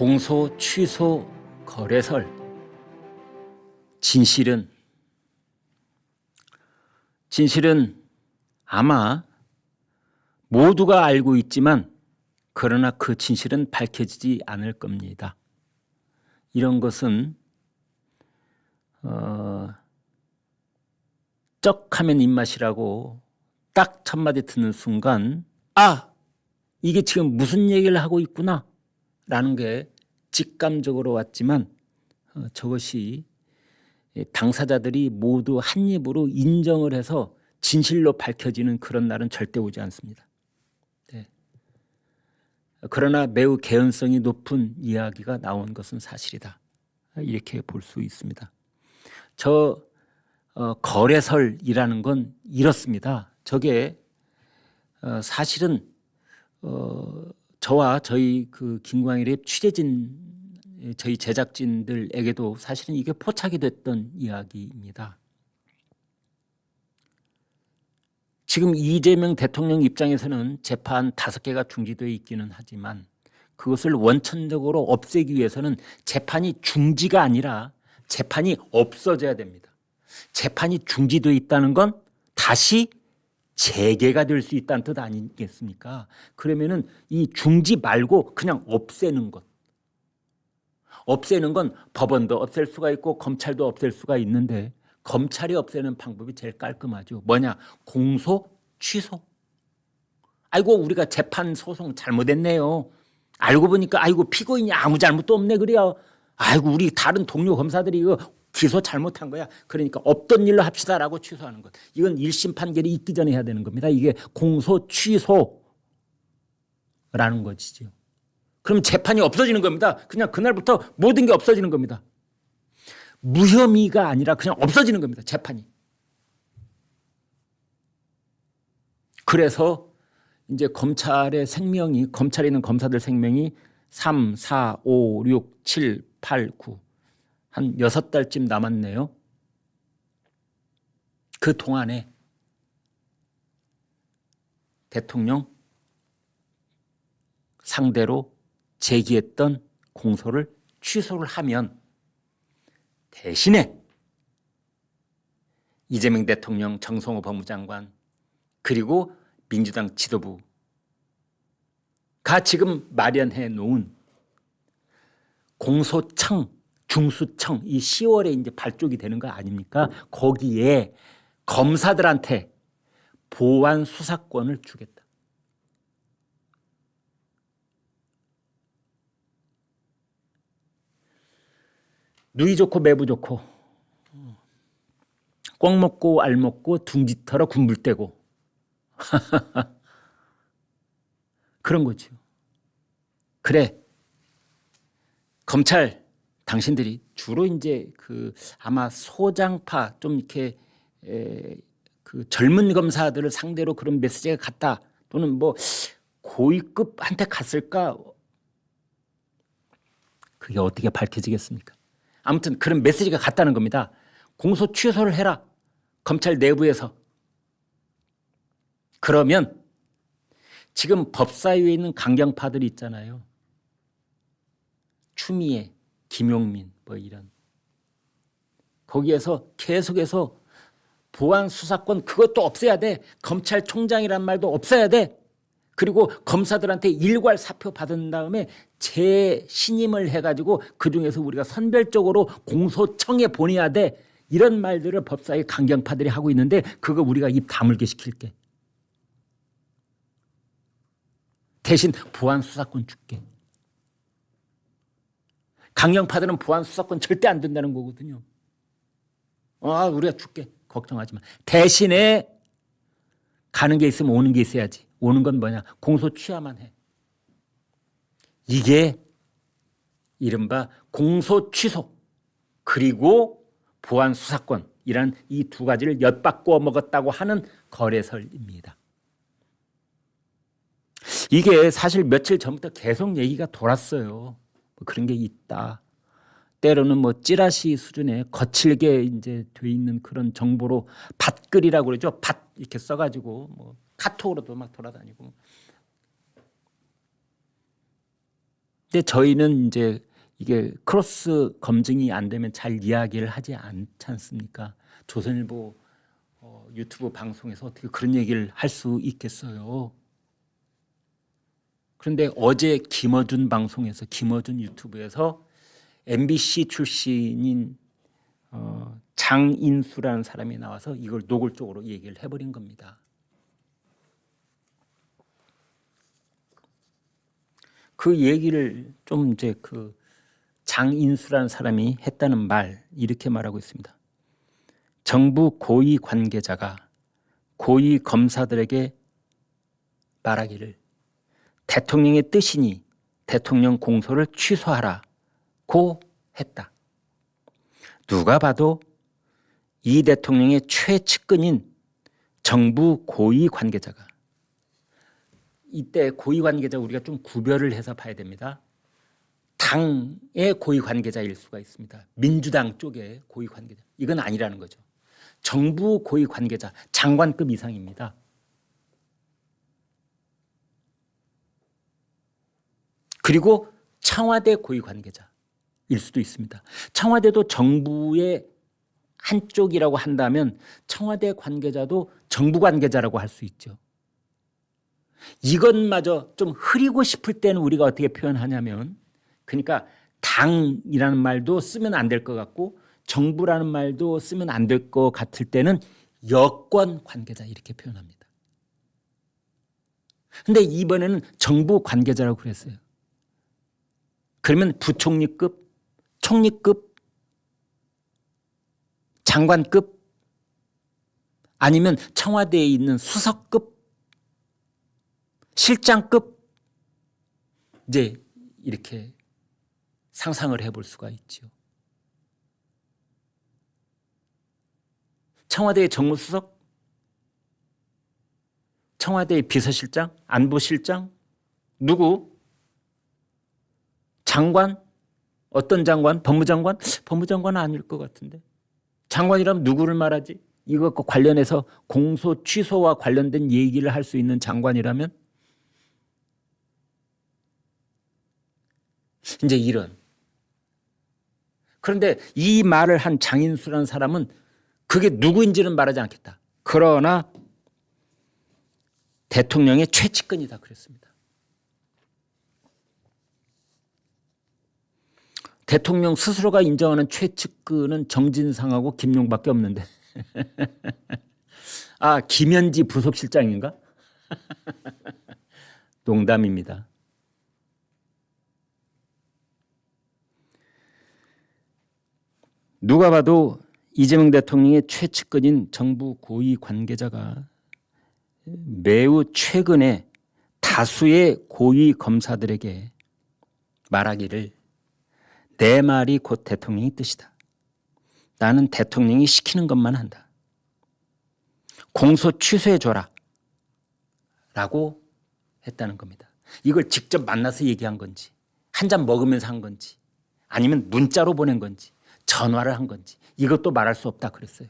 공소 취소 거래설. 진실은 아마 모두가 알고 있지만 그러나 그 진실은 밝혀지지 않을 겁니다. 이런 것은 쩍하면 입맛이라고 딱 첫 마디 듣는 순간 이게 지금 무슨 얘기를 하고 있구나 라는 게 직감적으로 왔지만 저것이 당사자들이 모두 한 입으로 인정을 해서 진실로 밝혀지는 그런 날은 절대 오지 않습니다. 네. 그러나 매우 개연성이 높은 이야기가 나온 것은 사실이다. 이렇게 볼 수 있습니다. 거래설이라는 건 이렇습니다. 저게 사실은 저와 저희 그 김광일의 취재진 저희 제작진들에게도 사실은 이게 포착이 됐던 이야기입니다. 지금 이재명 대통령 입장에서는 재판 5개가 중지되어 있기는 하지만 그것을 원천적으로 없애기 위해서는 재판이 중지가 아니라 재판이 없어져야 됩니다. 재판이 중지되어 있다는 건 다시 재개가 될 수 있다는 뜻 아니겠습니까? 그러면은 이 중지 말고 그냥 없애는 것. 없애는 건 법원도 없앨 수가 있고 검찰도 없앨 수가 있는데 검찰이 없애는 방법이 제일 깔끔하죠. 뭐냐? 공소, 취소. 아이고 우리가 재판 소송 잘못했네요. 알고 보니까 피고인이 아무 잘못도 없네 그래요. 아이고 우리 다른 동료 검사들이 이거 기소 잘못한 거야. 그러니까 없던 일로 합시다라고 취소하는 것. 이건 1심 판결이 있기 전에 해야 되는 겁니다. 이게 공소 취소라는 것이죠. 그럼 재판이 없어지는 겁니다. 그냥 그날부터 모든 게 없어지는 겁니다. 무혐의가 아니라 그냥 없어지는 겁니다. 재판이. 그래서 이제 검찰에 있는 검사들 생명이 3, 4, 5, 6, 7, 8, 9 한 6달쯤 남았네요. 그 동안에 대통령 상대로 제기했던 공소를 취소를 하면 대신에 이재명 대통령, 정성호 법무장관 그리고 민주당 지도부가 지금 마련해 놓은 공소청, 중수청 이 10월에 이제 발족이 되는 거 아닙니까? 거기에 검사들한테 보완 수사권을 주겠다. 누이 좋고 매부 좋고 꼭 먹고 알 먹고 둥지 털어 군불 떼고 그런 거죠. 그래 검찰 당신들이 주로 이제 아마 소장파 좀 이렇게 그 젊은 검사들을 상대로 그런 메시지가 갔다 또는 뭐 고위급한테 갔을까 그게 어떻게 밝혀지겠습니까? 아무튼 그런 메시지가 갔다는 겁니다. 공소 취소를 해라. 검찰 내부에서. 그러면 지금 법사위에 있는 강경파들이 있잖아요. 추미애, 김용민 뭐 이런. 거기에서 계속해서 보안 수사권 그것도 없애야 돼. 검찰총장이란 말도 없애야 돼. 그리고 검사들한테 일괄 사표 받은 다음에 재신임을 해가지고 그중에서 우리가 선별적으로 공소청에 보내야 돼. 이런 말들을 법사위 강경파들이 하고 있는데 그거 우리가 입 다물게 시킬게. 대신 보안 수사권 줄게. 강경파들은 보안 수사권 절대 안 된다는 거거든요. 우리가 줄게. 걱정하지 마. 대신에 가는 게 있으면 오는 게 있어야지. 오는 건 뭐냐? 공소 취하만 해. 이게 이른바 공소 취소 그리고 보안 수사권이란 이 두 가지를 엿바꾸어 먹었다고 하는 거래설입니다. 이게 사실 며칠 전부터 계속 얘기가 돌았어요. 그런 게 있다. 때로는 뭐 찌라시 수준의 거칠게 이제 돼 있는 그런 정보로 밭글이라고 그러죠. 밭 이렇게 써가지고 뭐 카톡으로도 막 돌아다니고 근데 저희는 이제 이게 크로스 검증이 안 되면 잘 이야기를 하지 않지 않습니까? 조선일보 유튜브 방송에서 어떻게 그런 얘기를 할 수 있겠어요? 그런데 어제 김어준 방송에서 김어준 유튜브에서 MBC 출신인 장인수라는 사람이 나와서 이걸 노골적으로 얘기를 해버린 겁니다. 그 얘기를 좀 이제 그 장인수라는 사람이 했다는 말 이렇게 말하고 있습니다. 정부 고위 관계자가 고위 검사들에게 말하기를 대통령의 뜻이니 대통령 공소를 취소하라고 했다. 누가 봐도 이 대통령의 최측근인 정부 고위 관계자가, 이때 고위 관계자 우리가 좀 구별을 해서 봐야 됩니다. 당의 고위 관계자일 수가 있습니다. 민주당 쪽의 고위 관계자. 이건 아니라는 거죠. 정부 고위 관계자, 장관급 이상입니다. 그리고 청와대 고위 관계자일 수도 있습니다. 청와대도 정부의 한쪽이라고 한다면 청와대 관계자도 정부 관계자라고 할 수 있죠. 이것마저 좀 흐리고 싶을 때는 우리가 어떻게 표현하냐면, 그러니까 당이라는 말도 쓰면 안 될 것 같고 정부라는 말도 쓰면 안 될 것 같을 때는 여권 관계자 이렇게 표현합니다. 그런데 이번에는 정부 관계자라고 그랬어요. 그러면 부총리급, 총리급, 장관급, 아니면 청와대에 있는 수석급, 실장급, 이제 이렇게 상상을 해볼 수가 있죠. 청와대의 정무수석, 청와대의 비서실장, 안보실장, 누구? 장관? 어떤 장관? 법무장관? 법무장관은 아닐 것 같은데. 장관이라면 누구를 말하지? 이것과 관련해서 공소 취소와 관련된 얘기를 할 수 있는 장관이라면? 이제 이런. 그런데 이 말을 한 장인수라는 사람은 그게 누구인지는 말하지 않겠다. 그러나 대통령의 최측근이다 그랬습니다. 대통령 스스로가 인정하는 최측근은 정진상하고 김용밖에 없는데. 아, 김현지 부속실장인가? 농담입니다. 누가 봐도 이재명 대통령의 최측근인 정부 고위 관계자가 매우 최근에 다수의 고위 검사들에게 말하기를 내 말이 곧 대통령의 뜻이다. 나는 대통령이 시키는 것만 한다. 공소 취소해줘라. 라고 했다는 겁니다. 이걸 직접 만나서 얘기한 건지, 한 잔 먹으면서 한 건지, 아니면 문자로 보낸 건지, 전화를 한 건지, 이것도 말할 수 없다 그랬어요.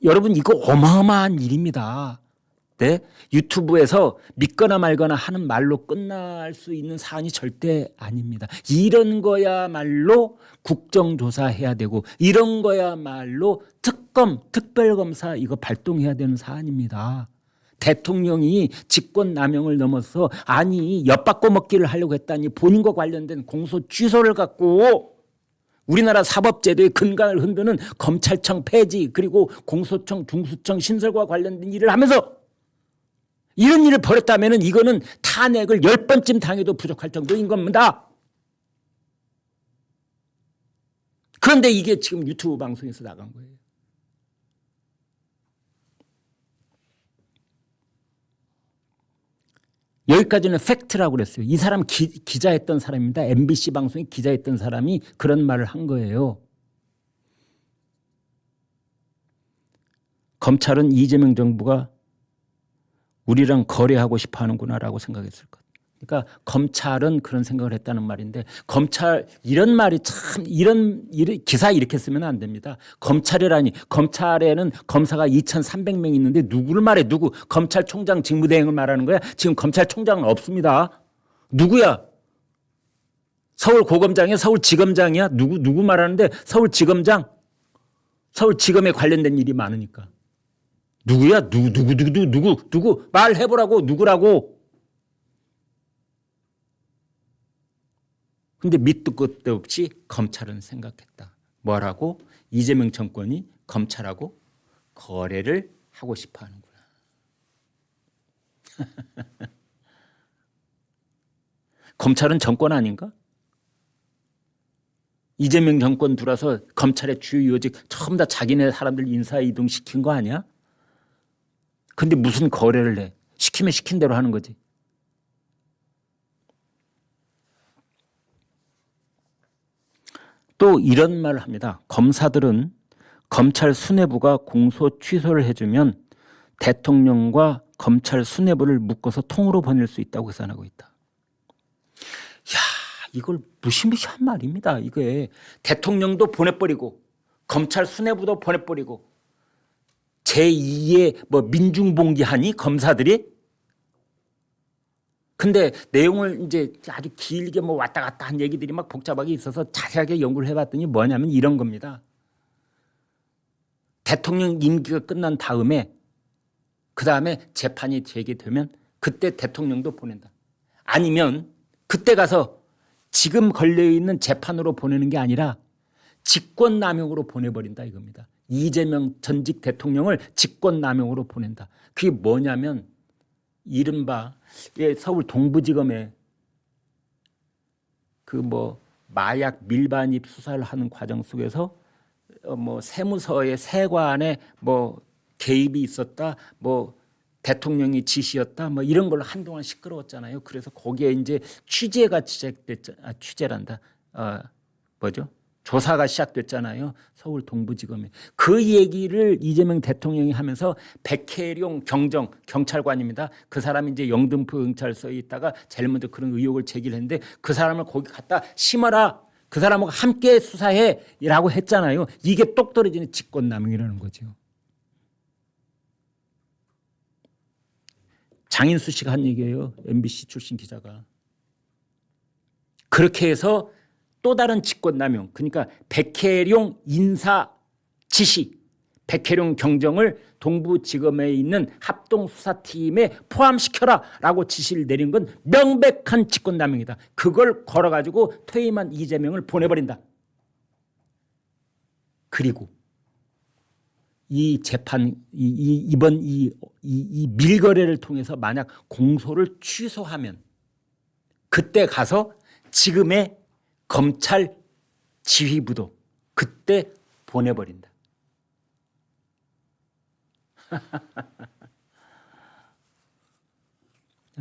여러분 이거 어마어마한 일입니다. 네? 유튜브에서 믿거나 말거나 하는 말로 끝날 수 있는 사안이 절대 아닙니다. 이런 거야말로 국정조사해야 되고, 이런 거야말로 특검, 특별검사 이거 발동해야 되는 사안입니다. 대통령이 직권남용을 넘어서 아니 엿바꿔 먹기를 하려고 했다니 본인과 관련된 공소 취소를 갖고 우리나라 사법제도의 근간을 흔드는 검찰청 폐지, 그리고 공소청, 중수청 신설과 관련된 일을 하면서 이런 일을 벌였다면 이거는 탄핵을 10번쯤 당해도 부족할 정도인 겁니다. 그런데 이게 지금 유튜브 방송에서 나간 거예요. 여기까지는 팩트라고 그랬어요. 이 사람 기자했던 사람입니다. MBC 방송에 기자했던 사람이 그런 말을 한 거예요. 검찰은 이재명 정부가 우리랑 거래하고 싶어 하는구나라고 생각했을 것. 그러니까 검찰은 그런 생각을 했다는 말인데 검찰 이런 말이 참 이런 기사 이렇게 쓰면 안 됩니다. 검찰이라니 검찰에는 검사가 2,300명 있는데 누구를 말해 누구 검찰총장 직무대행을 말하는 거야. 지금 검찰총장은 없습니다. 누구야? 서울고검장이야? 서울지검장이야? 누구 말하는데 서울지검장? 서울지검에 관련된 일이 많으니까. 누구야? 누구 말해보라고 누구라고. 근데 밑도 끝도 없이 검찰은 생각했다. 뭐라고? 이재명 정권이 검찰하고 거래를 하고 싶어 하는구나. 검찰은 정권 아닌가? 이재명 정권 들어서 검찰의 주요 요직 전부 다 자기네 사람들 인사 이동시킨 거 아니야? 근데 무슨 거래를 해? 시키면 시킨 대로 하는 거지. 또 이런 말을 합니다. 검사들은 검찰 수뇌부가 공소 취소를 해주면 대통령과 검찰 수뇌부를 묶어서 통으로 보낼 수 있다고 계산하고 있다. 야, 이걸 무시무시한 말입니다. 이게 대통령도 보내버리고 검찰 수뇌부도 보내버리고 제2의 뭐 민중봉기하니 검사들이. 근데 내용을 이제 아주 길게 뭐 왔다 갔다 한 얘기들이 막 복잡하게 있어서 자세하게 연구를 해봤더니 뭐냐면 이런 겁니다. 대통령 임기가 끝난 다음에 그 다음에 재판이 되게 되면 그때 대통령도 보낸다. 아니면 그때 가서 지금 걸려있는 재판으로 보내는 게 아니라 직권남용으로 보내버린다 이겁니다. 이재명 전직 대통령을 직권남용으로 보낸다. 그게 뭐냐면 이른바 서울 동부지검에 그 뭐 마약 밀반입 수사를 하는 과정 속에서 뭐 세무서의 세관에 뭐 개입이 있었다, 뭐 대통령이 지시였다, 뭐 이런 걸로 한동안 시끄러웠잖아요. 그래서 거기에 이제 취재가 시작됐잖아. 취재란다. 뭐죠? 조사가 시작됐잖아요. 서울 동부지검에. 그 얘기를 이재명 대통령이 하면서 백혜룡 경찰관입니다. 그 사람이 이제 영등포 경찰서에 있다가 제일 먼저 그런 의혹을 제기를 했는데 그 사람을 거기 갖다 심어라. 그 사람하고 함께 수사해 라고 했잖아요. 이게 똑 떨어지는 직권남용이라는 거죠. 장인수 씨가 한 얘기예요. MBC 출신 기자가. 그렇게 해서 또 다른 직권남용, 그러니까 백혜룡 인사 지시, 백혜룡 경정을 동부지검에 있는 합동수사팀에 포함시켜라라고 지시를 내린 건 명백한 직권남용이다. 그걸 걸어가지고 퇴임한 이재명을 보내버린다. 그리고 이 재판, 이번 이 밀거래를 통해서 만약 공소를 취소하면 그때 가서 지금의 검찰 지휘부도 그때 보내버린다.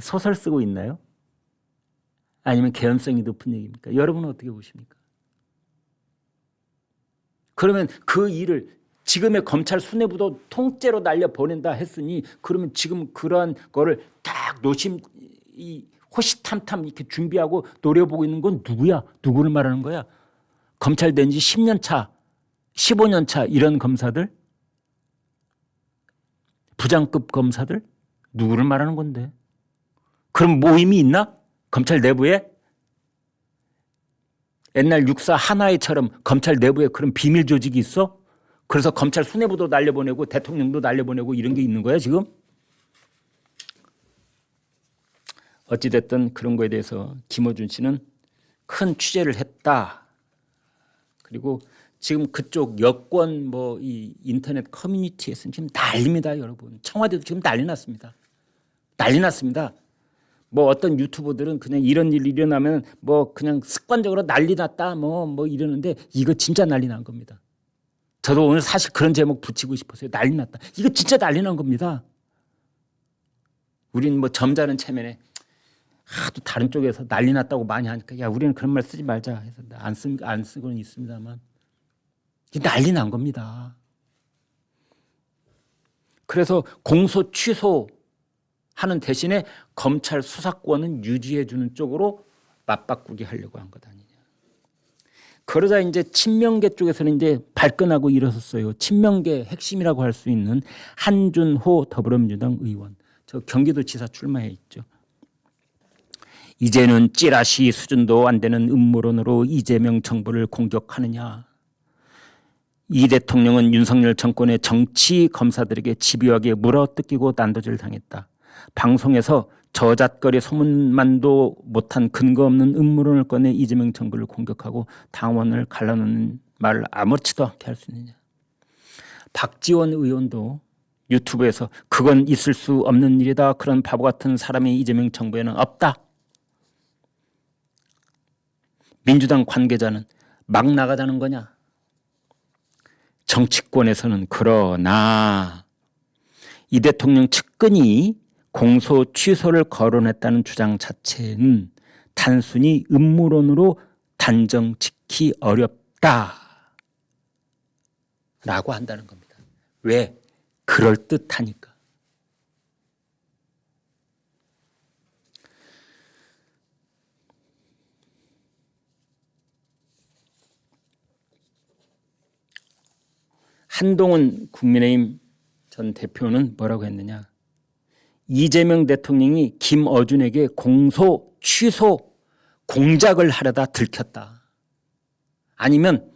소설 쓰고 있나요? 아니면 개연성이 높은 얘기입니까? 여러분은 어떻게 보십니까? 그러면 그 일을 지금의 검찰 수뇌부도 통째로 날려보낸다 했으니 그러면 지금 그러한 거를 딱 호시탐탐 이렇게 준비하고 노려보고 있는 건 누구야? 누구를 말하는 거야? 검찰 된 지 10년 차, 15년 차 이런 검사들? 부장급 검사들? 누구를 말하는 건데? 그럼 모임이 있나? 검찰 내부에? 옛날 육사 하나회처럼 검찰 내부에 그런 비밀 조직이 있어? 그래서 검찰 수뇌부도 날려보내고 대통령도 날려보내고 이런 게 있는 거야 지금? 어찌됐든 그런 거에 대해서 김어준 씨는 큰 취재를 했다. 그리고 지금 그쪽 여권 뭐 이 인터넷 커뮤니티에서는 지금 난립니다, 여러분. 청와대도 지금 난리 났습니다. 난리 났습니다. 뭐 어떤 유튜버들은 그냥 이런 일이 일어나면 뭐 그냥 습관적으로 난리 났다 뭐 이러는데 이거 진짜 난리 난 겁니다. 저도 오늘 사실 그런 제목 붙이고 싶었어요. 난리 났다. 이거 진짜 난리 난 겁니다. 우린 뭐 점잖은 체면에 하도 다른 쪽에서 난리 났다고 많이 하니까 야 우리는 그런 말 쓰지 말자 해서 안 쓰고는 있습니다만 난리 난 겁니다. 그래서 공소 취소 하는 대신에 검찰 수사권은 유지해주는 쪽으로 맞바꾸기 하려고 한 것 아니냐. 그러자 이제 친명계 쪽에서는 이제 발끈하고 일어섰어요. 친명계 핵심이라고 할 수 있는 한준호 더불어민주당 의원. 저 경기도지사 출마해 있죠. 이제는 찌라시 수준도 안 되는 음모론으로 이재명 정부를 공격하느냐. 이 대통령은 윤석열 정권의 정치 검사들에게 집요하게 물어뜯기고 난도질 당했다. 방송에서 저잣거리 소문만도 못한 근거 없는 음모론을 꺼내 이재명 정부를 공격하고 당원을 갈라놓는 말을 아무렇지도 않게 할 수 있느냐. 박지원 의원도 유튜브에서 그건 있을 수 없는 일이다. 그런 바보 같은 사람이 이재명 정부에는 없다. 민주당 관계자는 막 나가자는 거냐. 정치권에서는 그러나 이 대통령 측근이 공소 취소를 거론했다는 주장 자체는 단순히 음모론으로 단정 짓기 어렵다라고 한다는 겁니다. 왜? 그럴듯하니까. 한동훈 국민의힘 전 대표는 뭐라고 했느냐. 이재명 대통령이 김어준에게 공소 취소 공작을 하려다 들켰다. 아니면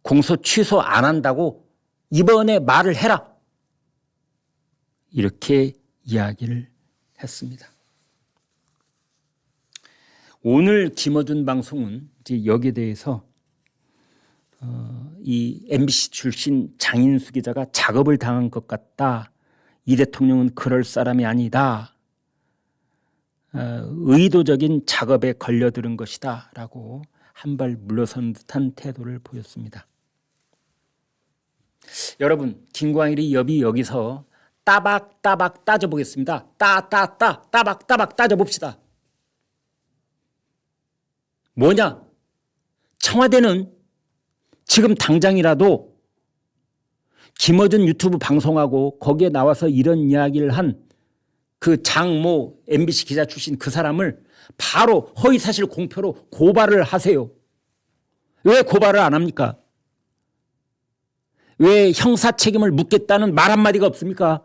공소 취소 안 한다고 이번에 말을 해라. 이렇게 이야기를 했습니다. 오늘 김어준 방송은 이제 여기에 대해서 이 MBC 출신 장인수 기자가 작업을 당한 것 같다. 이 대통령은 그럴 사람이 아니다. 의도적인 작업에 걸려들은 것이다. 라고 한 발 물러선 듯한 태도를 보였습니다. 여러분, 김광일이 여기서 따박따박 따져보겠습니다. 따박따박 따져봅시다. 뭐냐? 청와대는 지금 당장이라도 김어준 유튜브 방송하고 거기에 나와서 이런 이야기를 한 그 장모 MBC 기자 출신 그 사람을 바로 허위사실 공표로 고발을 하세요. 왜 고발을 안 합니까? 왜 형사 책임을 묻겠다는 말 한마디가 없습니까?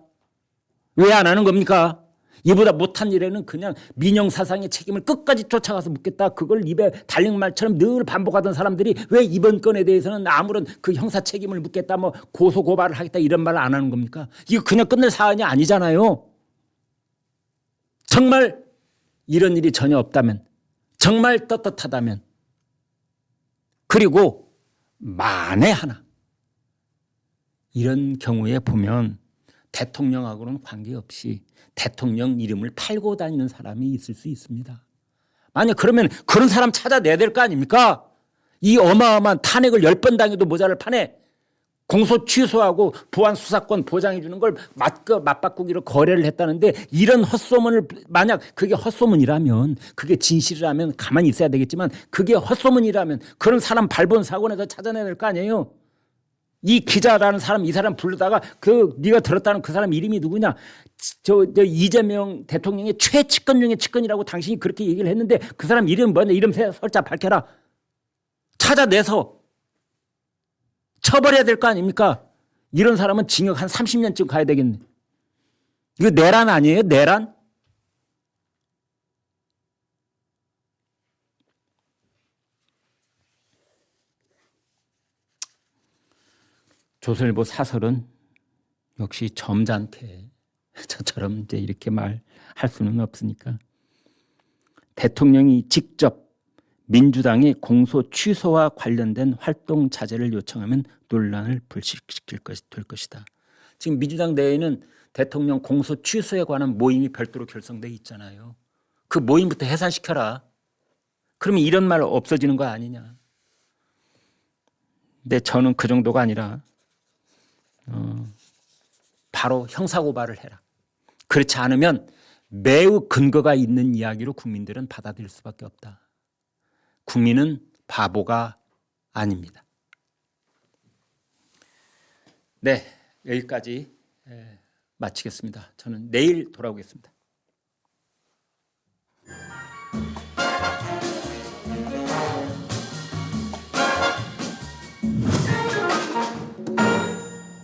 왜 안 하는 겁니까? 이보다 못한 일에는 그냥 민영사상의 책임을 끝까지 쫓아가서 묻겠다. 그걸 입에 달린 말처럼 늘 반복하던 사람들이 왜 이번 건에 대해서는 아무런 그 형사 책임을 묻겠다, 뭐 고소 고발을 하겠다 이런 말을 안 하는 겁니까? 이거 그냥 끝낼 사안이 아니잖아요. 정말 이런 일이 전혀 없다면, 정말 떳떳하다면, 그리고 만에 하나 이런 경우에 보면 대통령하고는 관계없이 대통령 이름을 팔고 다니는 사람이 있을 수 있습니다. 만약 그러면 그런 사람 찾아내야 될 거 아닙니까? 이 어마어마한 탄핵을 10번 당해도 모자랄 판에 공소 취소하고 보안 수사권 보장해 주는 걸 맞바꾸기로 거래를 했다는데, 이런 헛소문을, 만약 그게 헛소문이라면, 그게 진실이라면 가만히 있어야 되겠지만, 그게 헛소문이라면 그런 사람 발본 사고내서 찾아내야 될 거 아니에요. 이 기자라는 사람, 이 사람 부르다가 네가 들었다는 그 사람 이름이 누구냐? 저 이재명 대통령의 최측근 중에 측근이라고 당신이 그렇게 얘기를 했는데 그 사람 이름 뭐냐? 이름 설자 밝혀라. 찾아내서 처벌해야 될 거 아닙니까? 이런 사람은 징역 한 30년쯤 가야 되겠네. 이거 내란 아니에요? 내란? 조선일보 사설은 역시 점잖게 저처럼 이제 이렇게 말할 수는 없으니까 대통령이 직접 민주당의 공소 취소와 관련된 활동 자제를 요청하면 논란을 불식시킬 될 것이다. 지금 민주당 내에는 대통령 공소 취소에 관한 모임이 별도로 결성돼 있잖아요. 그 모임부터 해산시켜라. 그러면 이런 말 없어지는 거 아니냐. 근데 저는 그 정도가 아니라 바로 형사고발을 해라. 그렇지 않으면 매우 근거가 있는 이야기로 국민들은 받아들일 수밖에 없다. 국민은 바보가 아닙니다. 네, 여기까지 마치겠습니다. 저는 내일 돌아오겠습니다.